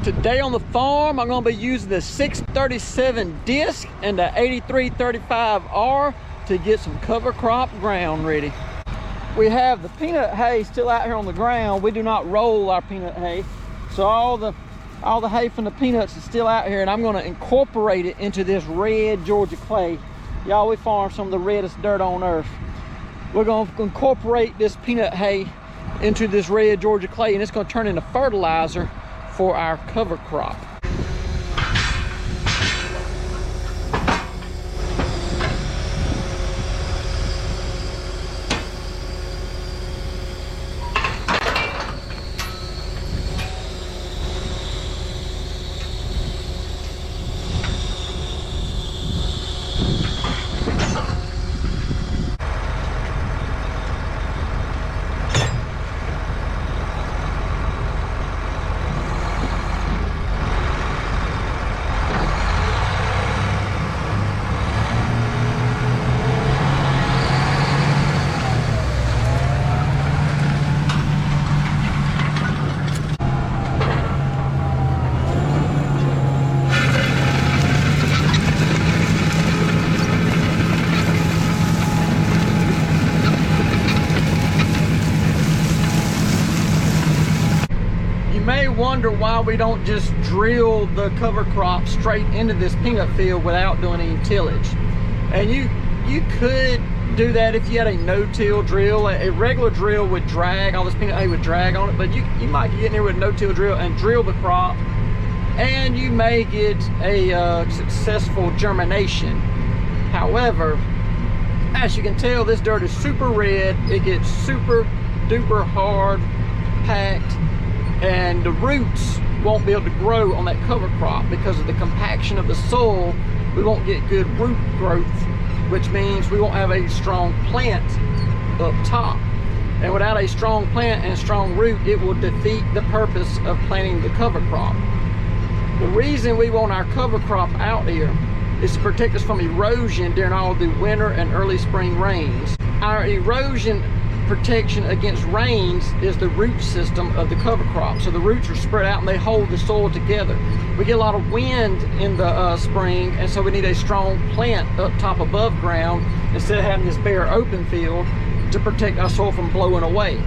Today on the farm, I'm going to be using the 637 disc and the 8335R to get some cover crop ground ready. We have the peanut hay still out here on the ground. We do not roll our peanut hay, so all the hay from the peanuts is still out here, and I'm going to incorporate it into this red Georgia clay. Y'all, we farm some of the reddest dirt on earth. We're going to incorporate this peanut hay into this red Georgia clay, and it's going to turn into fertilizer for our cover crop. Wonder why we don't just drill the cover crop straight into this peanut field without doing any tillage. And you could do that if you had a no-till drill. A regular drill would drag, all this peanut hay would drag on it, but you might get in here with a no-till drill and drill the crop, and you may get a successful germination. However, as you can tell, this dirt is super red. It gets super duper hard packed, and the roots won't be able to grow on that cover crop because of the compaction of the soil. We won't get good root growth, which means we won't have a strong plant up top. And without a strong plant and strong root, it will defeat the purpose of planting the cover crop. The reason we want our cover crop out here is to protect us from erosion during all the winter and early spring rains. Our erosion protection against rains is the root system of the cover crop. So the roots are spread out and they hold the soil together. We get a lot of wind in the spring, and so we need a strong plant up top above ground instead of having this bare open field to protect our soil from blowing away.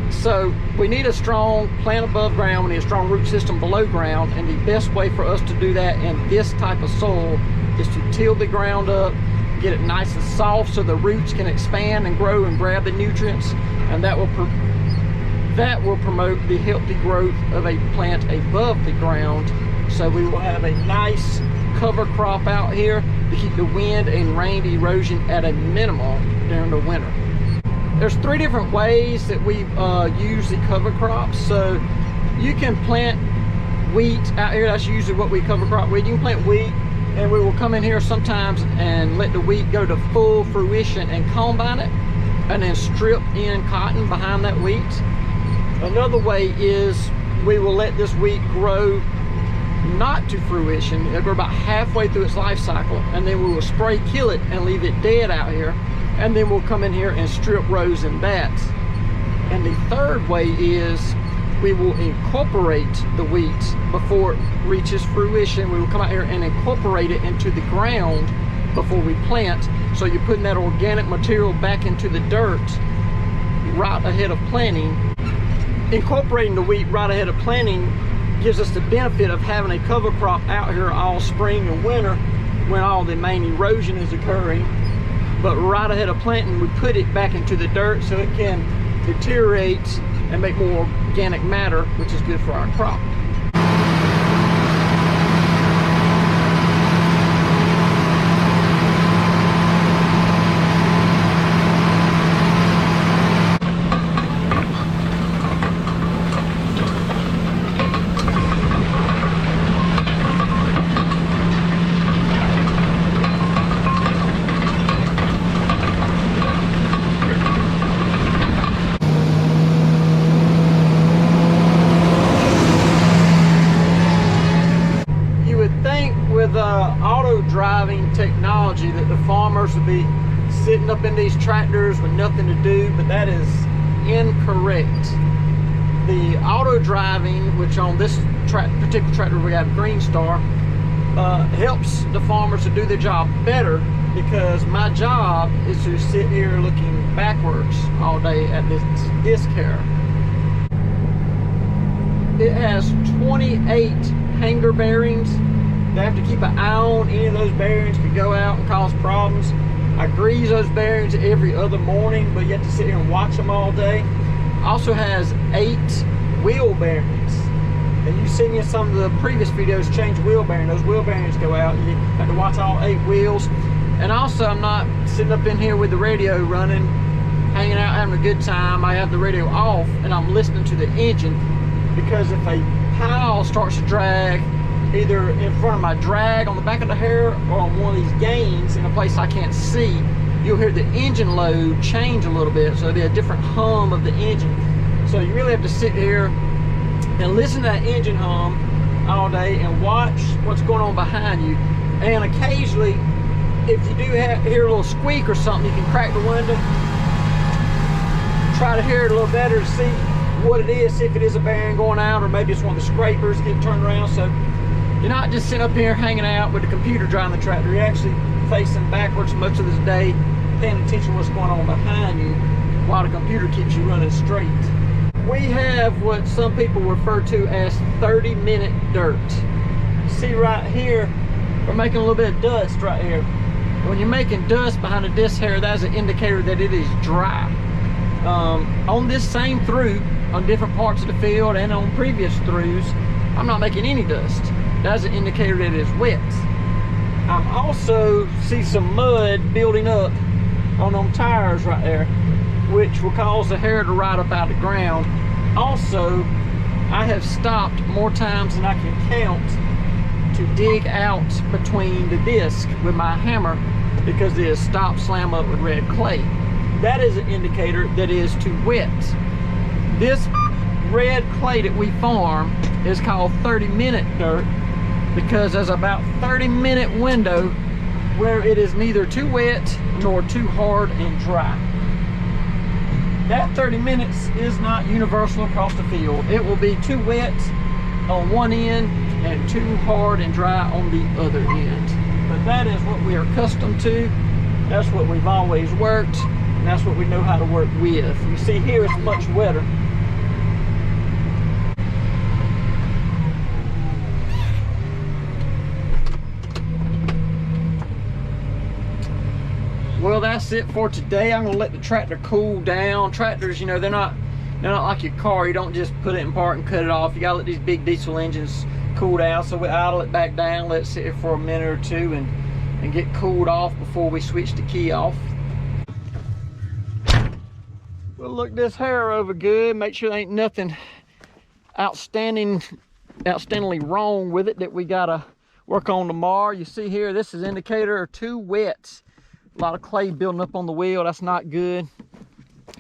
So we need a strong plant above ground, we need a strong root system below ground, and the best way for us to do that in this type of soil is to till the ground up, get it nice and soft so the roots can expand and grow and grab the nutrients, and that will promote the healthy growth of a plant above the ground. So we will have a nice cover crop out here to keep the wind and rain erosion at a minimum during the winter. There's 3 different ways that we use the cover crops. So you can plant wheat out here. That's usually what we cover crop with. You can plant wheat, and we will come in here sometimes and let the wheat go to full fruition and combine it, and then strip in cotton behind that wheat. Another way is we will let this wheat grow not to fruition. It'll grow about halfway through its life cycle, and then we will spray kill it and leave it dead out here, and then we'll come in here and strip rows and bats. And the third way is we will incorporate the wheat before it reaches fruition. We will come out here and incorporate it into the ground before we plant. So you're putting that organic material back into the dirt right ahead of planting. Incorporating the wheat right ahead of planting gives us the benefit of having a cover crop out here all spring and winter when all the main erosion is occurring. But right ahead of planting, we put it back into the dirt so it can deteriorate and make more organic matter, which is good for our crop. Driving technology that the farmers would be sitting up in these tractors with nothing to do, but that is incorrect. The auto driving, which on this particular tractor we got, Green Star, helps the farmers to do their job better, because my job is to sit here looking backwards all day at this disc here. It has 28 hanger bearings. They have to keep an eye on. Any of those bearings could go out and cause problems. I grease those bearings every other morning, but you have to sit here and watch them all day. Also has 8 wheel bearings. And you've seen in some of the previous videos change wheel bearings. Those wheel bearings go out. You have to watch all 8 wheels. And also, I'm not sitting up in here with the radio running, hanging out, having a good time. I have the radio off and I'm listening to the engine, because if a pile starts to drag, either in front of my drag on the back of the hair or on one of these gains in a place I can't see, you'll hear the engine load change a little bit. So it'll be a different hum of the engine. So you really have to sit here and listen to that engine hum all day and watch what's going on behind you. And occasionally, if you do hear a little squeak or something, you can crack the window, try to hear it a little better to see what it is, see if it is a bearing going out, or maybe it's one of the scrapers getting turned around. So you're not just sitting up here hanging out with the computer driving the tractor. You're actually facing backwards most of this day, paying attention to what's going on behind you while the computer keeps you running straight. We have what some people refer to as 30-minute dirt. See right here, we're making a little bit of dust right here. When you're making dust behind the disc hair, that's an indicator that it is dry. On this same through, on different parts of the field and on previous throughs, I'm not making any dust. That's an indicator that it is wet. I'm also see some mud building up on them tires right there, which will cause the hair to ride up out of the ground. Also, I have stopped more times than I can count to dig out between the disc with my hammer, because it is stop slam up with red clay. That is an indicator that it is too wet. This red clay that we farm is called 30-minute dirt, because there's about 30-minute window where it is neither too wet nor too hard and dry. That 30 minutes is not universal across the field. It will be too wet on one end and too hard and dry on the other end. But that is what we are accustomed to. That's what we've always worked, and that's what we know how to work with. You see here it's much wetter. Well, that's it for today. I'm gonna let the tractor cool down. Tractors, you know, they're not like your car. You don't just put it in park and cut it off. You gotta let these big diesel engines cool down. So we idle it back down, let it sit here for a minute or two and get cooled off before we switch the key off. We'll look this hair over good, make sure there ain't nothing outstandingly wrong with it that we gotta work on tomorrow. You see here, this is indicator too wet. A lot of clay building up on the wheel. That's not good.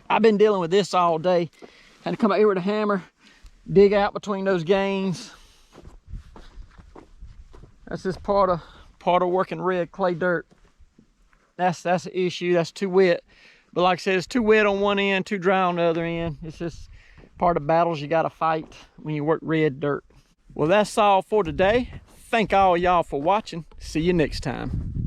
I've been dealing with this all day. Had to come out here with a hammer, dig out between those gains. That's just part of working red clay dirt. That's the issue. That's too wet. But like I said, it's too wet on one end, too dry on the other end. It's just part of battles you got to fight when you work red dirt. Well, that's all for today. Thank all y'all for watching. See you next time.